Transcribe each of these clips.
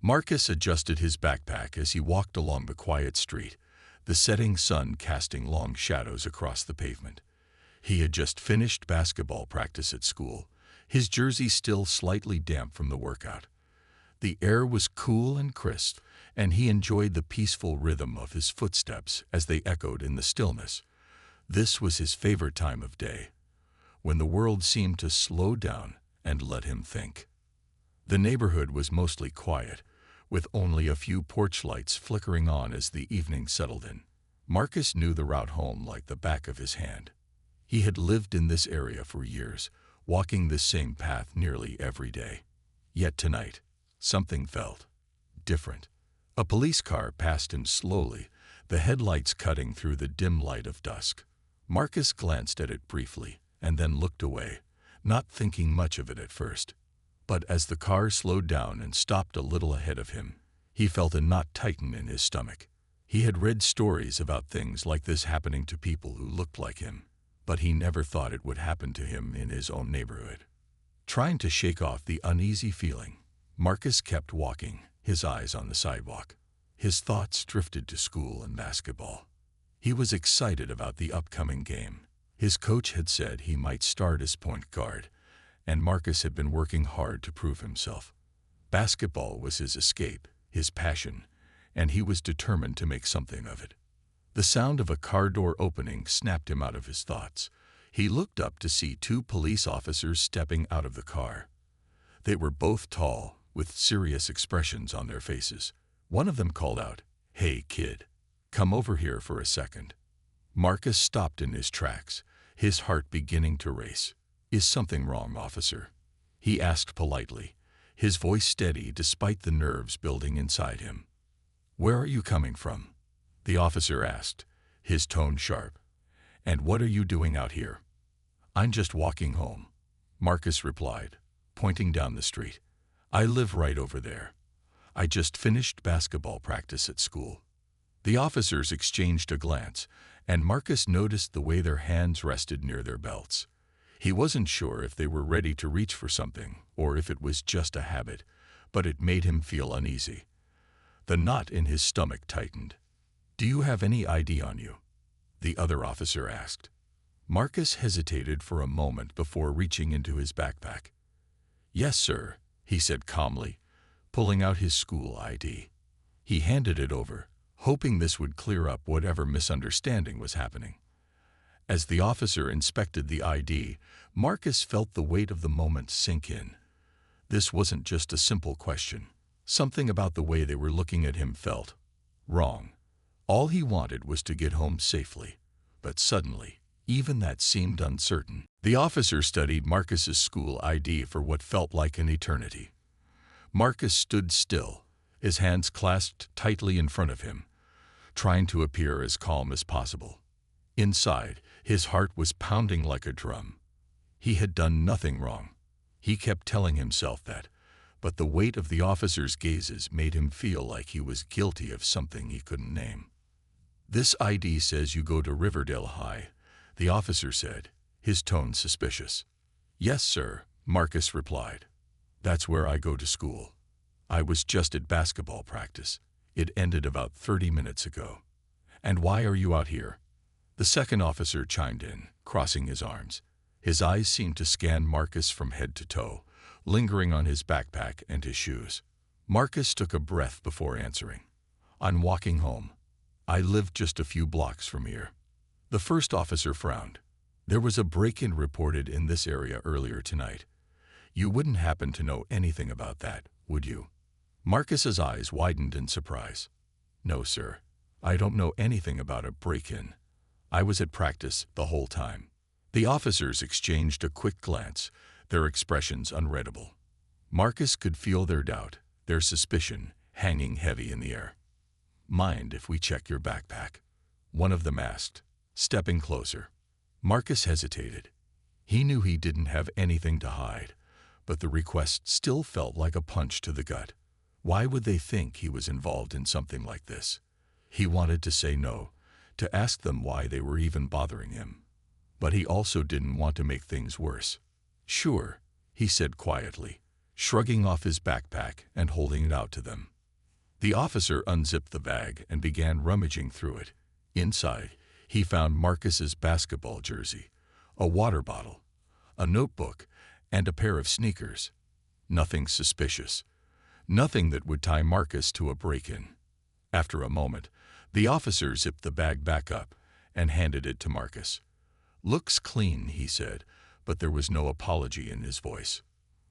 Marcus adjusted his backpack as he walked along the quiet street, the setting sun casting long shadows across the pavement. He had just finished basketball practice at school, his jersey still slightly damp from the workout. The air was cool and crisp, and he enjoyed the peaceful rhythm of his footsteps as they echoed in the stillness. This was his favorite time of day, when the world seemed to slow down and let him think. The neighborhood was mostly quiet, with only a few porch lights flickering on as the evening settled in. Marcus knew the route home like the back of his hand. He had lived in this area for years, walking this same path nearly every day. Yet tonight, something felt different. A police car passed him slowly, the headlights cutting through the dim light of dusk. Marcus glanced at it briefly and then looked away, not thinking much of it at first. But as the car slowed down and stopped a little ahead of him, he felt a knot tighten in his stomach. He had read stories about things like this happening to people who looked like him, but he never thought it would happen to him in his own neighborhood. Trying to shake off the uneasy feeling, Marcus kept walking, his eyes on the sidewalk. His thoughts drifted to school and basketball. He was excited about the upcoming game. His coach had said he might start as point guard, and Marcus had been working hard to prove himself. Basketball was his escape, his passion, and he was determined to make something of it. The sound of a car door opening snapped him out of his thoughts. He looked up to see two police officers stepping out of the car. They were both tall, with serious expressions on their faces. One of them called out, "Hey, kid, come over here for a second." Marcus stopped in his tracks, his heart beginning to race. "Is something wrong, officer?" he asked politely, his voice steady despite the nerves building inside him. "Where are you coming from?" the officer asked, his tone sharp. "And what are you doing out here?" "I'm just walking home," Marcus replied, pointing down the street. "I live right over there. I just finished basketball practice at school." The officers exchanged a glance, and Marcus noticed the way their hands rested near their belts. He wasn't sure if they were ready to reach for something or if it was just a habit, but it made him feel uneasy. The knot in his stomach tightened. "Do you have any ID on you?" the other officer asked. Marcus hesitated for a moment before reaching into his backpack. "Yes, sir," he said calmly, pulling out his school ID. He handed it over, hoping this would clear up whatever misunderstanding was happening. As the officer inspected the ID, Marcus felt the weight of the moment sink in. This wasn't just a simple question. Something about the way they were looking at him felt wrong. All he wanted was to get home safely, but suddenly, even that seemed uncertain. The officer studied Marcus's school ID for what felt like an eternity. Marcus stood still, his hands clasped tightly in front of him, trying to appear as calm as possible. Inside, his heart was pounding like a drum. He had done nothing wrong. He kept telling himself that, but the weight of the officer's gazes made him feel like he was guilty of something he couldn't name. "This ID says you go to Riverdale High," the officer said, his tone suspicious. "Yes, sir," Marcus replied. "That's where I go to school. I was just at basketball practice. It ended about 30 minutes ago." "And why are you out here?" the second officer chimed in, crossing his arms. His eyes seemed to scan Marcus from head to toe, lingering on his backpack and his shoes. Marcus took a breath before answering. "I'm walking home. I live just a few blocks from here." The first officer frowned. "There was a break-in reported in this area earlier tonight. You wouldn't happen to know anything about that, would you?" Marcus's eyes widened in surprise. "No, sir. I don't know anything about a break-in. I was at practice the whole time." The officers exchanged a quick glance, their expressions unreadable. Marcus could feel their doubt, their suspicion, hanging heavy in the air. "Mind if we check your backpack?" one of them asked, stepping closer. Marcus hesitated. He knew he didn't have anything to hide, but the request still felt like a punch to the gut. Why would they think he was involved in something like this? He wanted to say no, to ask them why they were even bothering him. But he also didn't want to make things worse. "Sure," he said quietly, shrugging off his backpack and holding it out to them. The officer unzipped the bag and began rummaging through it. Inside, he found Marcus's basketball jersey, a water bottle, a notebook, and a pair of sneakers. Nothing suspicious. Nothing that would tie Marcus to a break-in. After a moment, the officer zipped the bag back up and handed it to Marcus. "Looks clean," he said, but there was no apology in his voice.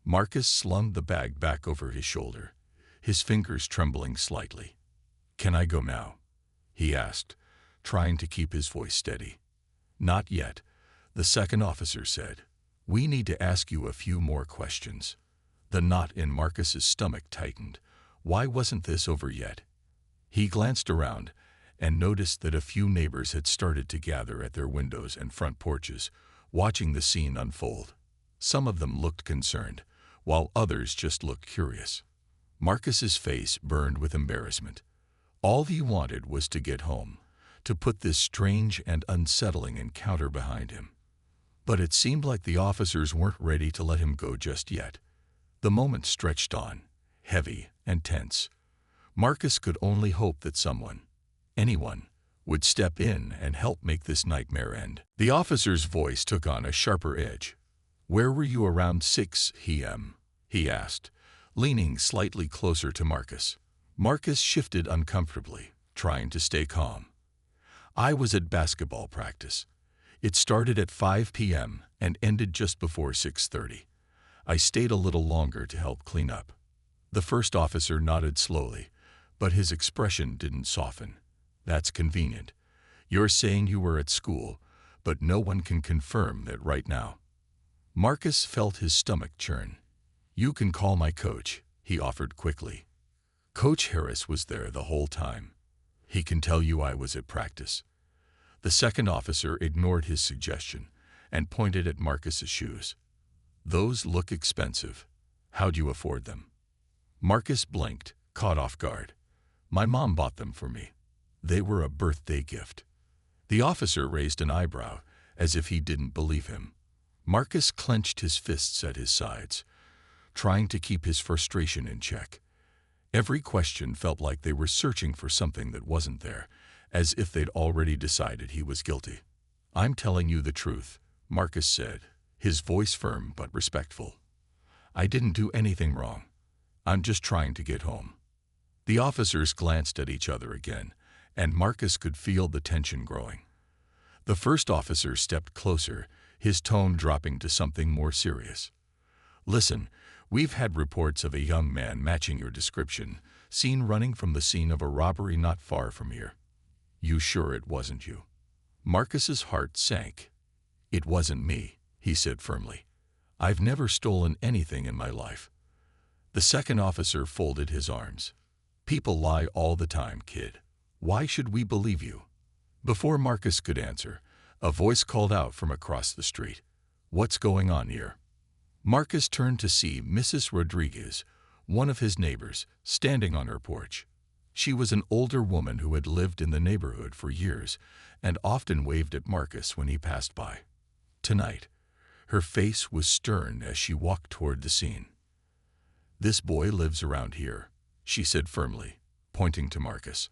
Marcus slung the bag back over his shoulder, his fingers trembling slightly. "Can I go now?" he asked, trying to keep his voice steady. "Not yet," the second officer said. "We need to ask you a few more questions." The knot in Marcus's stomach tightened. Why wasn't this over yet? He glanced around and noticed that a few neighbors had started to gather at their windows and front porches, watching the scene unfold. Some of them looked concerned, while others just looked curious. Marcus's face burned with embarrassment. All he wanted was to get home, to put this strange and unsettling encounter behind him. But it seemed like the officers weren't ready to let him go just yet. The moment stretched on, heavy and tense. Marcus could only hope that someone, anyone, would step in and help make this nightmare end. The officer's voice took on a sharper edge. "Where were you around 6 p.m.?" he asked, leaning slightly closer to Marcus. Marcus shifted uncomfortably, trying to stay calm. "I was at basketball practice. It started at 5 p.m. and ended just before 6:30. I stayed a little longer to help clean up." The first officer nodded slowly, but his expression didn't soften. "That's convenient. You're saying you were at school, but no one can confirm that right now." Marcus felt his stomach churn. "You can call my coach," he offered quickly. "Coach Harris was there the whole time. He can tell you I was at practice." The second officer ignored his suggestion and pointed at Marcus's shoes. "Those look expensive. How'd you afford them?" Marcus blinked, caught off guard. "My mom bought them for me. They were a birthday gift." The officer raised an eyebrow, as if he didn't believe him. Marcus clenched his fists at his sides, trying to keep his frustration in check. Every question felt like they were searching for something that wasn't there, as if they'd already decided he was guilty. "I'm telling you the truth," Marcus said, his voice firm but respectful. "I didn't do anything wrong. I'm just trying to get home." The officers glanced at each other again, and Marcus could feel the tension growing. The first officer stepped closer, his tone dropping to something more serious. "Listen, we've had reports of a young man matching your description, seen running from the scene of a robbery not far from here. You sure it wasn't you?" Marcus's heart sank. "It wasn't me," he said firmly. "I've never stolen anything in my life." The second officer folded his arms. "People lie all the time, kid. Why should we believe you?" Before Marcus could answer, a voice called out from across the street. "What's going on here?" Marcus turned to see Mrs. Rodriguez, one of his neighbors, standing on her porch. She was an older woman who had lived in the neighborhood for years and often waved at Marcus when he passed by. Tonight, her face was stern as she walked toward the scene. "This boy lives around here," she said firmly, pointing to Marcus.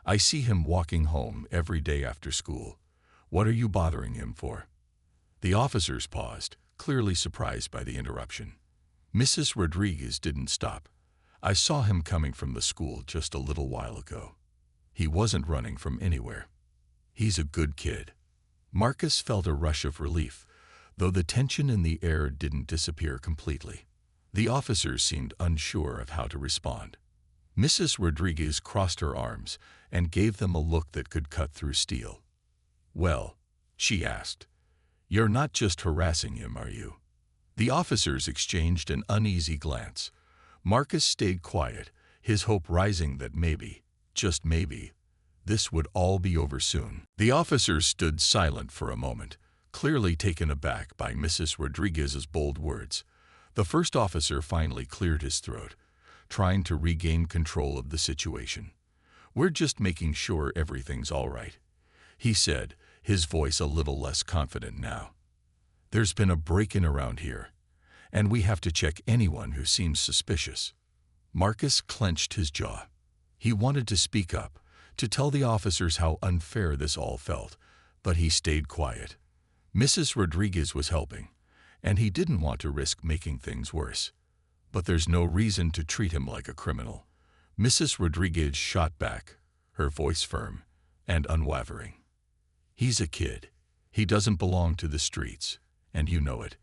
"I see him walking home every day after school. What are you bothering him for?" The officers paused, clearly surprised by the interruption. Mrs. Rodriguez didn't stop. "I saw him coming from the school just a little while ago. He wasn't running from anywhere. He's a good kid." Marcus felt a rush of relief, though the tension in the air didn't disappear completely. The officers seemed unsure of how to respond. Mrs. Rodriguez crossed her arms and gave them a look that could cut through steel. "Well," she asked, "you're not just harassing him, are you?" The officers exchanged an uneasy glance. Marcus stayed quiet, his hope rising that maybe, just maybe, this would all be over soon. The officers stood silent for a moment, clearly taken aback by Mrs. Rodriguez's bold words. The first officer finally cleared his throat, trying to regain control of the situation. "We're just making sure everything's all right," he said, his voice a little less confident now. "There's been a break-in around here, and we have to check anyone who seems suspicious." Marcus clenched his jaw. He wanted to speak up, to tell the officers how unfair this all felt, but he stayed quiet. Mrs. Rodriguez was helping, and he didn't want to risk making things worse. But there's no reason to treat him like a criminal. Mrs. Rodriguez shot back, her voice firm and unwavering. He's a kid. He doesn't belong to the streets, and you know it.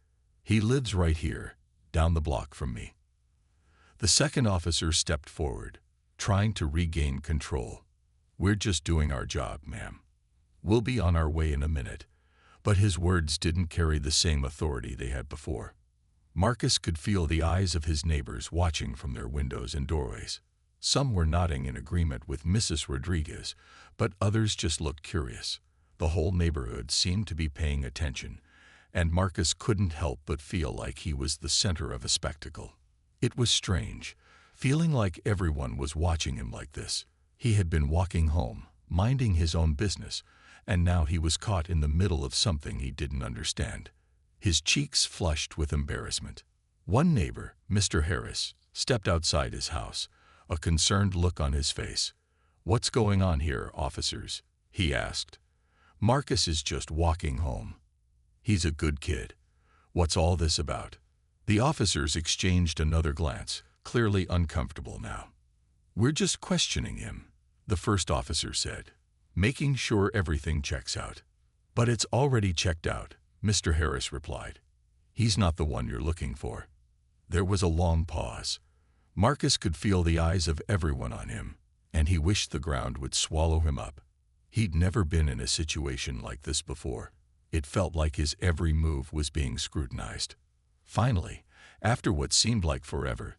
He lives right here, down the block from me. The second officer stepped forward, trying to regain control. We're just doing our job, ma'am. We'll be on our way in a minute. But his words didn't carry the same authority they had before. Marcus could feel the eyes of his neighbors watching from their windows and doorways. Some were nodding in agreement with Mrs. Rodriguez, but others just looked curious. The whole neighborhood seemed to be paying attention, and Marcus couldn't help but feel like he was the center of a spectacle. It was strange, feeling like everyone was watching him like this. He had been walking home, minding his own business, and now he was caught in the middle of something he didn't understand. His cheeks flushed with embarrassment. One neighbor, Mr. Harris, stepped outside his house, a concerned look on his face. "What's going on here, officers?" he asked. "Marcus is just walking home. He's a good kid. What's all this about?" The officers exchanged another glance, clearly uncomfortable now. "We're just questioning him," the first officer said, "making sure everything checks out." "But it's already checked out," Mr. Harris replied. "He's not the one you're looking for." There was a long pause. Marcus could feel the eyes of everyone on him, and he wished the ground would swallow him up. He'd never been in a situation like this before. It felt like his every move was being scrutinized. Finally, after what seemed like forever,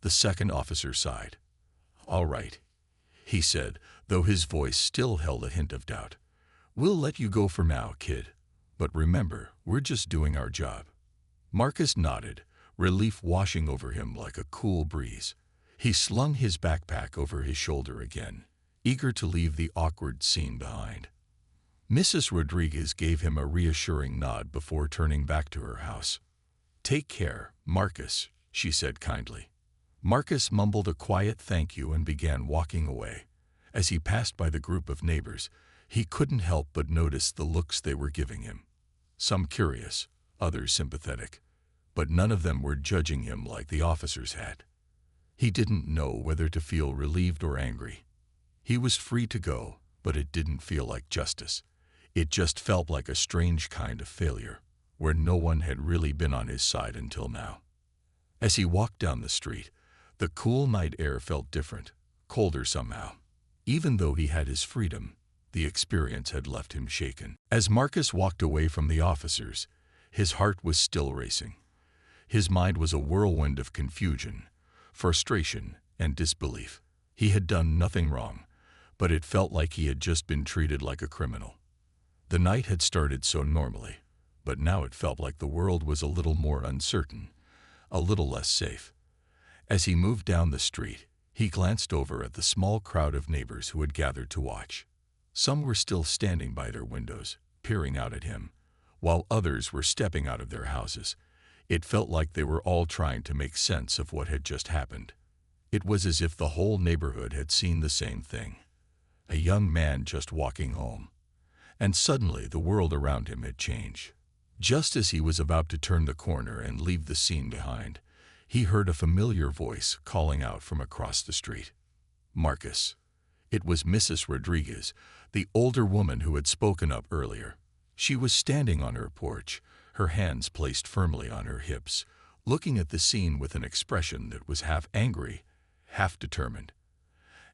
the second officer sighed. "All right," he said, though his voice still held a hint of doubt. "We'll let you go for now, kid. But remember, we're just doing our job." Marcus nodded, relief washing over him like a cool breeze. He slung his backpack over his shoulder again, eager to leave the awkward scene behind. Mrs. Rodriguez gave him a reassuring nod before turning back to her house. "Take care, Marcus," she said kindly. Marcus mumbled a quiet thank you and began walking away. As he passed by the group of neighbors, he couldn't help but notice the looks they were giving him. Some curious, others sympathetic, but none of them were judging him like the officers had. He didn't know whether to feel relieved or angry. He was free to go, but it didn't feel like justice. It just felt like a strange kind of failure, where no one had really been on his side until now. As he walked down the street, the cool night air felt different, colder somehow. Even though he had his freedom, the experience had left him shaken. As Marcus walked away from the officers, his heart was still racing. His mind was a whirlwind of confusion, frustration, and disbelief. He had done nothing wrong, but it felt like he had just been treated like a criminal. The night had started so normally, but now it felt like the world was a little more uncertain, a little less safe. As he moved down the street, he glanced over at the small crowd of neighbors who had gathered to watch. Some were still standing by their windows, peering out at him, while others were stepping out of their houses. It felt like they were all trying to make sense of what had just happened. It was as if the whole neighborhood had seen the same thing. A young man just walking home. And suddenly the world around him had changed. Just as he was about to turn the corner and leave the scene behind, he heard a familiar voice calling out from across the street. "Marcus." It was Mrs. Rodriguez, the older woman who had spoken up earlier. She was standing on her porch, her hands placed firmly on her hips, looking at the scene with an expression that was half angry, half determined.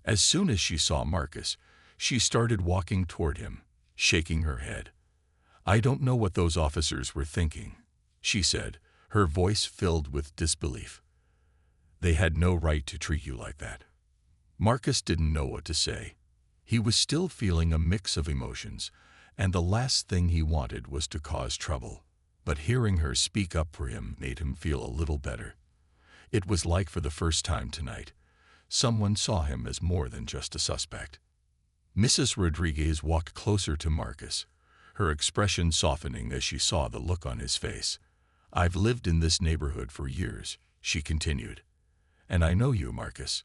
As soon as she saw Marcus, she started walking toward him, shaking her head. "I don't know what those officers were thinking," she said, her voice filled with disbelief. "They had no right to treat you like that." Marcus didn't know what to say. He was still feeling a mix of emotions, and the last thing he wanted was to cause trouble. But hearing her speak up for him made him feel a little better. It was like for the first time tonight, someone saw him as more than just a suspect. Mrs. Rodriguez walked closer to Marcus, her expression softening as she saw the look on his face. "I've lived in this neighborhood for years," she continued. "And I know you, Marcus.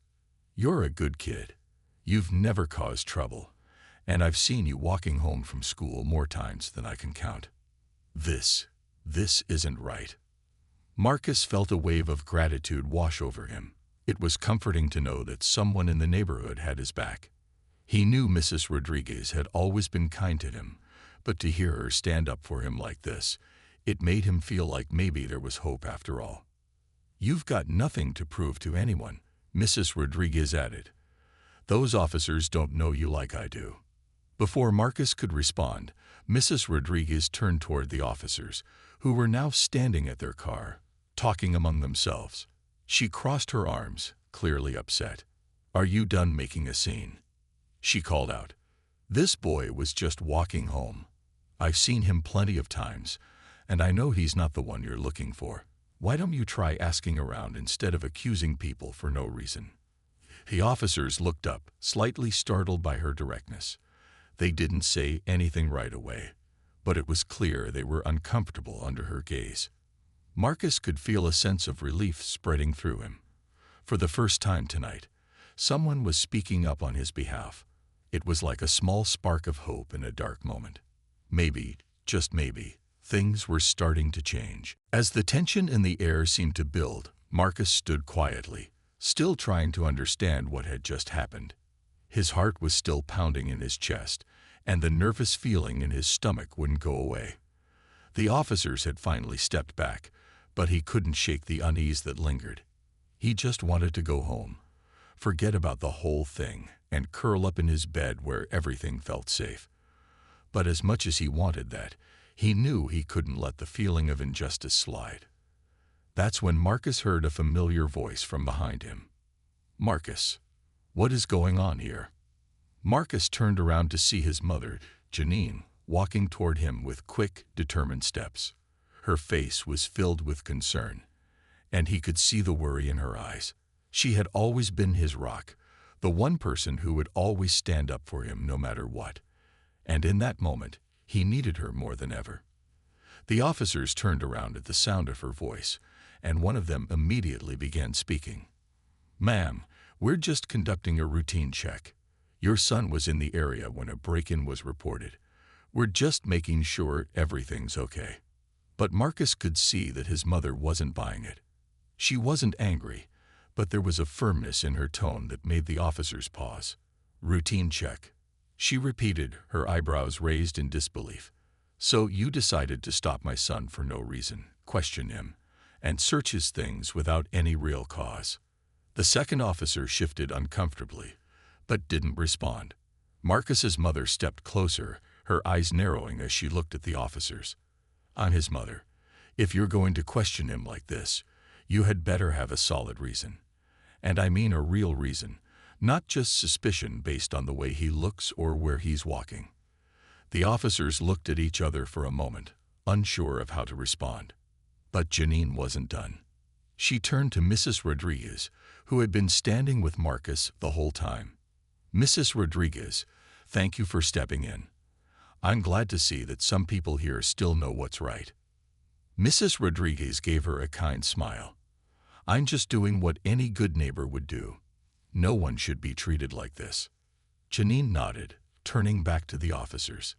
You're a good kid. You've never caused trouble, and I've seen you walking home from school more times than I can count. This isn't right." Marcus felt a wave of gratitude wash over him. It was comforting to know that someone in the neighborhood had his back. He knew Mrs. Rodriguez had always been kind to him, but to hear her stand up for him like this, it made him feel like maybe there was hope after all. "You've got nothing to prove to anyone," Mrs. Rodriguez added. "Those officers don't know you like I do." Before Marcus could respond, Mrs. Rodriguez turned toward the officers, who were now standing at their car, talking among themselves. She crossed her arms, clearly upset. "Are you done making a scene?" she called out. "This boy was just walking home. I've seen him plenty of times, and I know he's not the one you're looking for. Why don't you try asking around instead of accusing people for no reason?" The officers looked up, slightly startled by her directness. They didn't say anything right away, but it was clear they were uncomfortable under her gaze. Marcus could feel a sense of relief spreading through him. For the first time tonight, someone was speaking up on his behalf. It was like a small spark of hope in a dark moment. Maybe, just maybe, things were starting to change. As the tension in the air seemed to build, Marcus stood quietly, still trying to understand what had just happened. His heart was still pounding in his chest, and the nervous feeling in his stomach wouldn't go away. The officers had finally stepped back, but he couldn't shake the unease that lingered. He just wanted to go home, forget about the whole thing, and curl up in his bed where everything felt safe. But as much as he wanted that, he knew he couldn't let the feeling of injustice slide. That's when Marcus heard a familiar voice from behind him. "Marcus, what is going on here?" Marcus turned around to see his mother, Janine, walking toward him with quick, determined steps. Her face was filled with concern, and he could see the worry in her eyes. She had always been his rock, the one person who would always stand up for him no matter what. And in that moment, he needed her more than ever. The officers turned around at the sound of her voice, and one of them immediately began speaking. "Ma'am, we're just conducting a routine check. Your son was in the area when a break-in was reported. We're just making sure everything's okay." But Marcus could see that his mother wasn't buying it. She wasn't angry, but there was a firmness in her tone that made the officers pause. "Routine check," she repeated, her eyebrows raised in disbelief. "So you decided to stop my son for no reason, question him, and search his things without any real cause?" The second officer shifted uncomfortably, but didn't respond. Marcus's mother stepped closer, her eyes narrowing as she looked at the officers. "I'm his mother. If you're going to question him like this, you had better have a solid reason. And I mean a real reason, not just suspicion based on the way he looks or where he's walking." The officers looked at each other for a moment, unsure of how to respond. But Janine wasn't done. She turned to Mrs. Rodriguez, who had been standing with Marcus the whole time. "Mrs. Rodriguez, thank you for stepping in. I'm glad to see that some people here still know what's right." Mrs. Rodriguez gave her a kind smile. "I'm just doing what any good neighbor would do. No one should be treated like this." Janine nodded, turning back to the officers.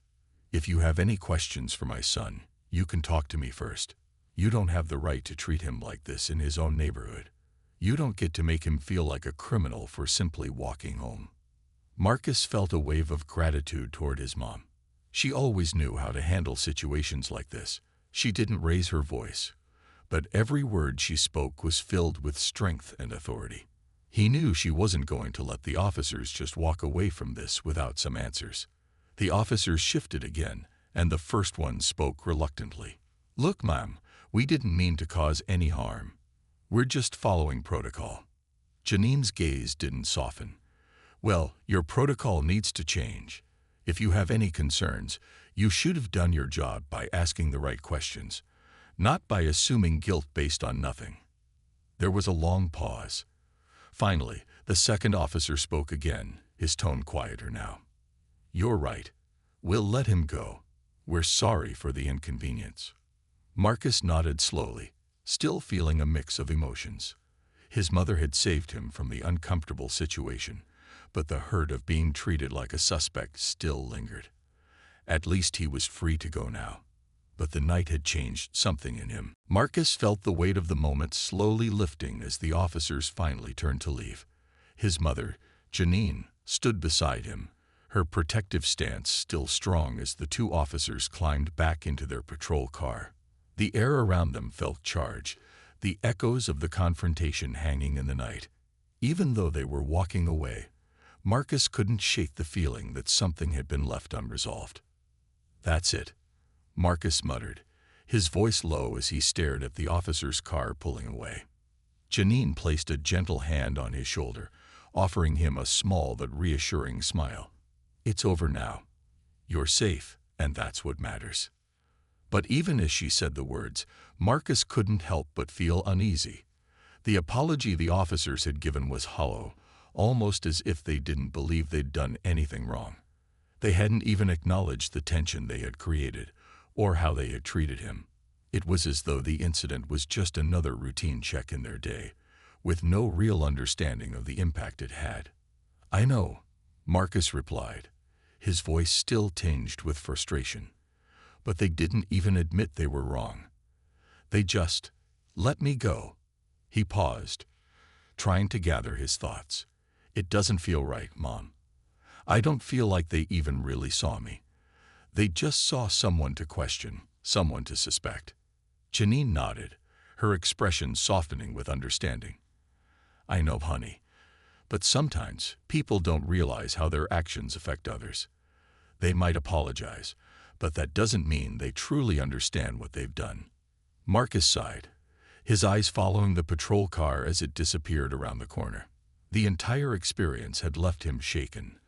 "If you have any questions for my son, you can talk to me first. You don't have the right to treat him like this in his own neighborhood. You don't get to make him feel like a criminal for simply walking home." Marcus felt a wave of gratitude toward his mom. She always knew how to handle situations like this. She didn't raise her voice, but every word she spoke was filled with strength and authority. He knew she wasn't going to let the officers just walk away from this without some answers. The officers shifted again, and the first one spoke reluctantly. "Look, ma'am, we didn't mean to cause any harm. We're just following protocol." Janine's gaze didn't soften. "Well, your protocol needs to change. If you have any concerns, you should have done your job by asking the right questions, not by assuming guilt based on nothing." There was a long pause. Finally, the second officer spoke again, his tone quieter now. "You're right. We'll let him go. We're sorry for the inconvenience." Marcus nodded slowly, still feeling a mix of emotions. His mother had saved him from the uncomfortable situation, but the hurt of being treated like a suspect still lingered. At least he was free to go now. But the night had changed something in him. Marcus felt the weight of the moment slowly lifting as the officers finally turned to leave. His mother, Janine, stood beside him, her protective stance still strong as the two officers climbed back into their patrol car. The air around them felt charged, the echoes of the confrontation hanging in the night. Even though they were walking away, Marcus couldn't shake the feeling that something had been left unresolved. "That's it," Marcus muttered, his voice low as he stared at the officer's car pulling away. Janine placed a gentle hand on his shoulder, offering him a small but reassuring smile. "It's over now. You're safe, and that's what matters." But even as she said the words, Marcus couldn't help but feel uneasy. The apology the officers had given was hollow, almost as if they didn't believe they'd done anything wrong. They hadn't even acknowledged the tension they had created, or how they had treated him. It was as though the incident was just another routine check in their day, with no real understanding of the impact it had. "I know," Marcus replied, his voice still tinged with frustration. But they didn't even admit they were wrong. They just let me go. He paused, trying to gather his thoughts. "It doesn't feel right, Mom. I don't feel like they even really saw me. They just saw someone to question, someone to suspect." Janine nodded, her expression softening with understanding. "I know, honey, but sometimes people don't realize how their actions affect others. They might apologize, but that doesn't mean they truly understand what they've done." Marcus sighed, his eyes following the patrol car as it disappeared around the corner. The entire experience had left him shaken.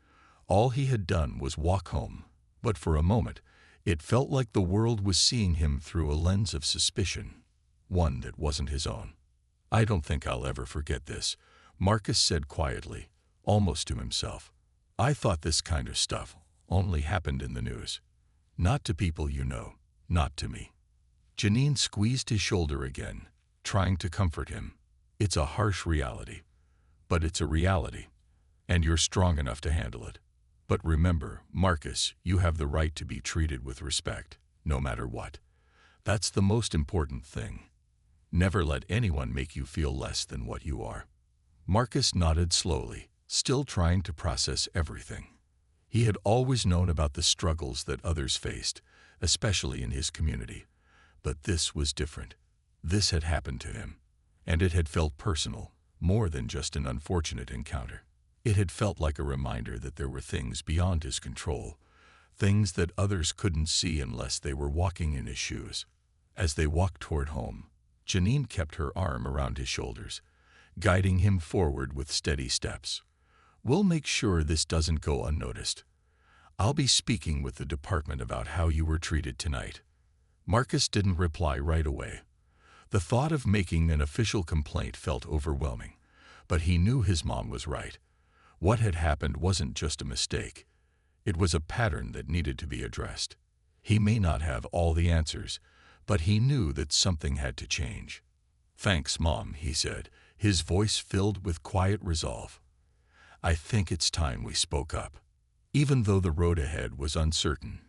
All he had done was walk home, but for a moment, it felt like the world was seeing him through a lens of suspicion, one that wasn't his own. "I don't think I'll ever forget this," Marcus said quietly, almost to himself. "I thought this kind of stuff only happened in the news. Not to people you know, not to me." Janine squeezed his shoulder again, trying to comfort him. "It's a harsh reality, but it's a reality, and you're strong enough to handle it. But remember, Marcus, you have the right to be treated with respect, no matter what. That's the most important thing. Never let anyone make you feel less than what you are." Marcus nodded slowly, still trying to process everything. He had always known about the struggles that others faced, especially in his community. But this was different. This had happened to him, and it had felt personal, more than just an unfortunate encounter. It had felt like a reminder that there were things beyond his control, things that others couldn't see unless they were walking in his shoes. As they walked toward home, Janine kept her arm around his shoulders, guiding him forward with steady steps. "We'll make sure this doesn't go unnoticed. I'll be speaking with the department about how you were treated tonight." Marcus didn't reply right away. The thought of making an official complaint felt overwhelming, but he knew his mom was right. What had happened wasn't just a mistake. It was a pattern that needed to be addressed. He may not have all the answers, but he knew that something had to change. "Thanks, Mom," he said, his voice filled with quiet resolve. "I think it's time we spoke up." Even though the road ahead was uncertain,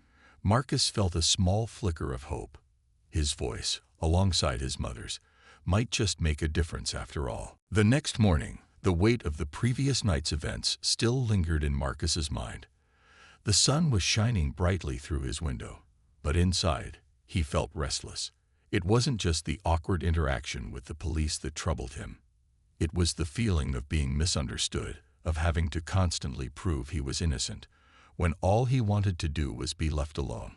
Marcus felt a small flicker of hope. His voice, alongside his mother's, might just make a difference after all. The next morning, the weight of the previous night's events still lingered in Marcus's mind. The sun was shining brightly through his window, but inside, he felt restless. It wasn't just the awkward interaction with the police that troubled him. It was the feeling of being misunderstood, of having to constantly prove he was innocent, when all he wanted to do was be left alone.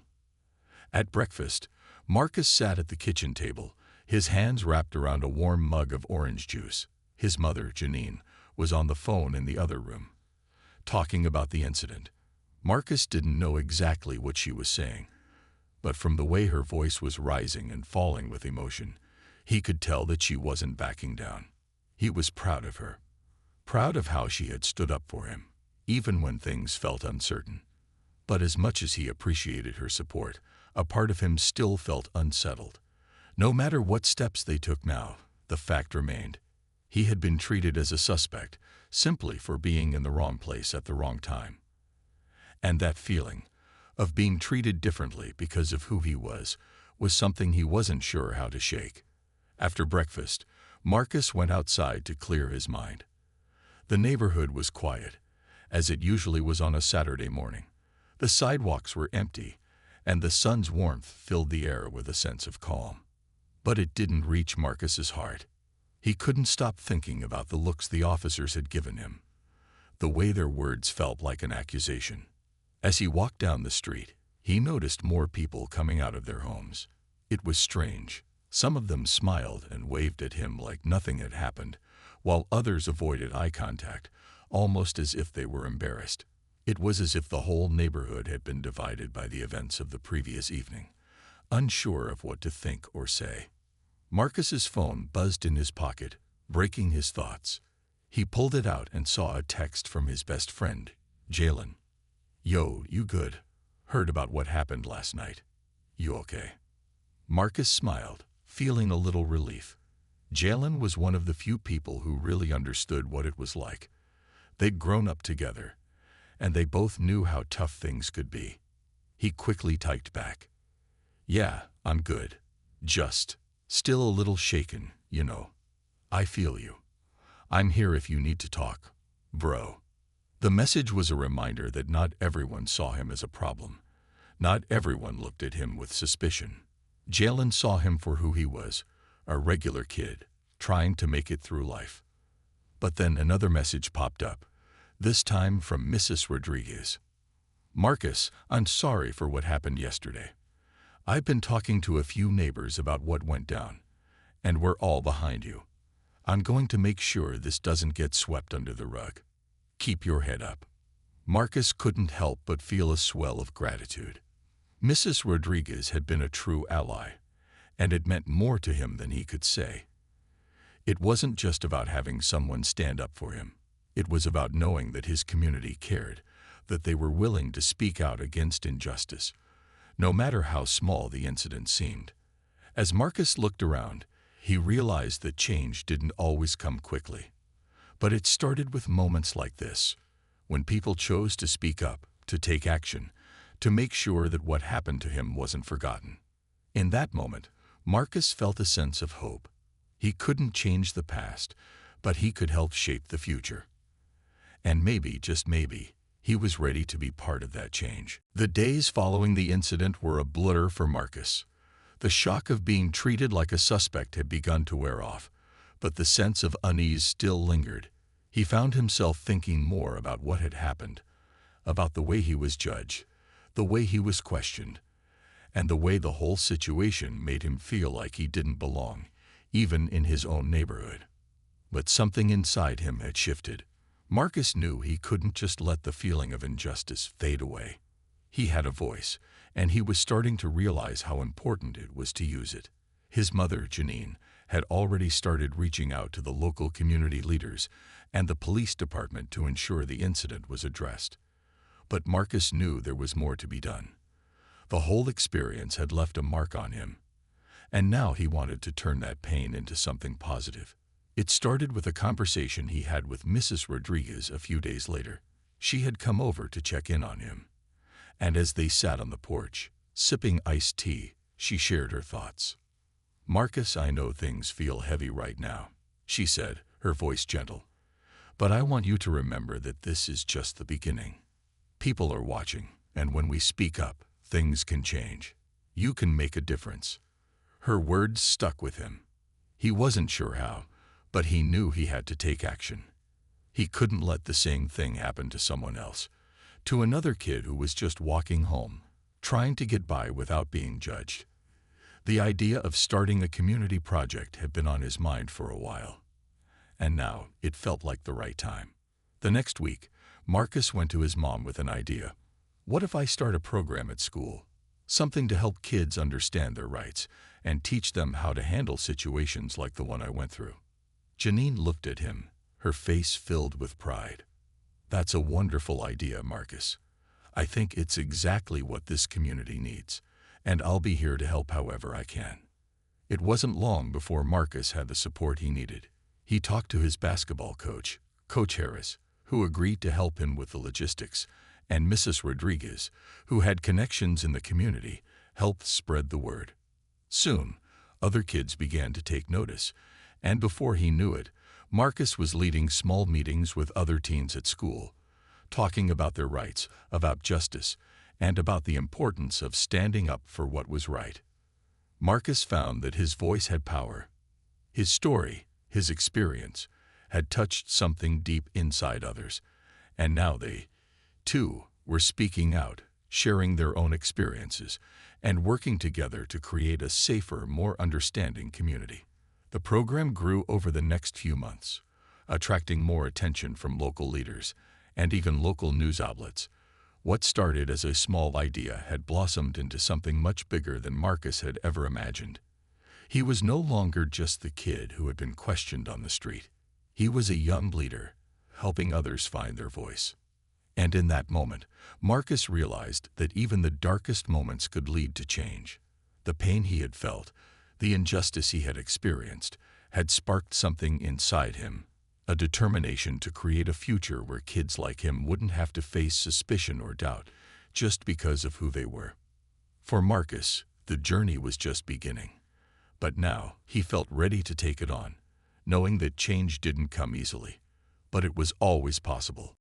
At breakfast, Marcus sat at the kitchen table, his hands wrapped around a warm mug of orange juice. His mother, Janine, was on the phone in the other room, talking about the incident. Marcus didn't know exactly what she was saying, but from the way her voice was rising and falling with emotion, he could tell that she wasn't backing down. He was proud of her, proud of how she had stood up for him, even when things felt uncertain. But as much as he appreciated her support, a part of him still felt unsettled. No matter what steps they took now, the fact remained. He had been treated as a suspect simply for being in the wrong place at the wrong time. And that feeling of being treated differently because of who he was something he wasn't sure how to shake. After breakfast, Marcus went outside to clear his mind. The neighborhood was quiet, as it usually was on a Saturday morning. The sidewalks were empty, and the sun's warmth filled the air with a sense of calm. But it didn't reach Marcus's heart. He couldn't stop thinking about the looks the officers had given him, the way their words felt like an accusation. As he walked down the street, he noticed more people coming out of their homes. It was strange. Some of them smiled and waved at him like nothing had happened, while others avoided eye contact, almost as if they were embarrassed. It was as if the whole neighborhood had been divided by the events of the previous evening, unsure of what to think or say. Marcus's phone buzzed in his pocket, breaking his thoughts. He pulled it out and saw a text from his best friend, Jalen. "Yo, you good? Heard about what happened last night. You okay?" Marcus smiled, feeling a little relief. Jalen was one of the few people who really understood what it was like. They'd grown up together, and they both knew how tough things could be. He quickly typed back, "Yeah, I'm good. Just still a little shaken, you know. I feel you. I'm here if you need to talk, bro." The message was a reminder that not everyone saw him as a problem. Not everyone looked at him with suspicion. Jalen saw him for who he was, a regular kid, trying to make it through life. But then another message popped up, this time from Mrs. Rodriguez. "Marcus, I'm sorry for what happened yesterday. I've been talking to a few neighbors about what went down, and we're all behind you. I'm going to make sure this doesn't get swept under the rug. Keep your head up." Marcus couldn't help but feel a swell of gratitude. Mrs. Rodriguez had been a true ally, and it meant more to him than he could say. It wasn't just about having someone stand up for him. It was about knowing that his community cared, that they were willing to speak out against injustice, no matter how small the incident seemed. As Marcus looked around, he realized that change didn't always come quickly. But it started with moments like this, when people chose to speak up, to take action, to make sure that what happened to him wasn't forgotten. In that moment, Marcus felt a sense of hope. He couldn't change the past, but he could help shape the future. And maybe, just maybe, he was ready to be part of that change. The days following the incident were a blur for Marcus. The shock of being treated like a suspect had begun to wear off, but the sense of unease still lingered. He found himself thinking more about what had happened, about the way he was judged, the way he was questioned, and the way the whole situation made him feel like he didn't belong, even in his own neighborhood. But something inside him had shifted. Marcus knew he couldn't just let the feeling of injustice fade away. He had a voice, and he was starting to realize how important it was to use it. His mother, Janine, had already started reaching out to the local community leaders and the police department to ensure the incident was addressed. But Marcus knew there was more to be done. The whole experience had left a mark on him, and now he wanted to turn that pain into something positive. It started with a conversation he had with Mrs. Rodriguez a few days later. She had come over to check in on him, and as they sat on the porch, sipping iced tea, she shared her thoughts. "Marcus, I know things feel heavy right now," she said, her voice gentle. "But I want you to remember that this is just the beginning. People are watching, and when we speak up, things can change. You can make a difference." Her words stuck with him. He wasn't sure how, but he knew he had to take action. He couldn't let the same thing happen to someone else, to another kid who was just walking home, trying to get by without being judged. The idea of starting a community project had been on his mind for a while, and now it felt like the right time. The next week, Marcus went to his mom with an idea. "What if I start a program at school? Something to help kids understand their rights and teach them how to handle situations like the one I went through." Janine looked at him, her face filled with pride. "That's a wonderful idea, Marcus. I think it's exactly what this community needs, and I'll be here to help however I can." It wasn't long before Marcus had the support he needed. He talked to his basketball coach, Coach Harris, who agreed to help him with the logistics, and Mrs. Rodriguez, who had connections in the community, helped spread the word. Soon, other kids began to take notice, and before he knew it, Marcus was leading small meetings with other teens at school, talking about their rights, about justice, and about the importance of standing up for what was right. Marcus found that his voice had power. His story, his experience, had touched something deep inside others, and now they, too, were speaking out, sharing their own experiences, and working together to create a safer, more understanding community. The program grew over the next few months, attracting more attention from local leaders and even local news outlets. What started as a small idea had blossomed into something much bigger than Marcus had ever imagined. He was no longer just the kid who had been questioned on the street. He was a young leader, helping others find their voice. And in that moment, Marcus realized that even the darkest moments could lead to change. The pain he had felt, the injustice he had experienced, had sparked something inside him, a determination to create a future where kids like him wouldn't have to face suspicion or doubt just because of who they were. For Marcus, the journey was just beginning. But now, he felt ready to take it on, knowing that change didn't come easily, but it was always possible.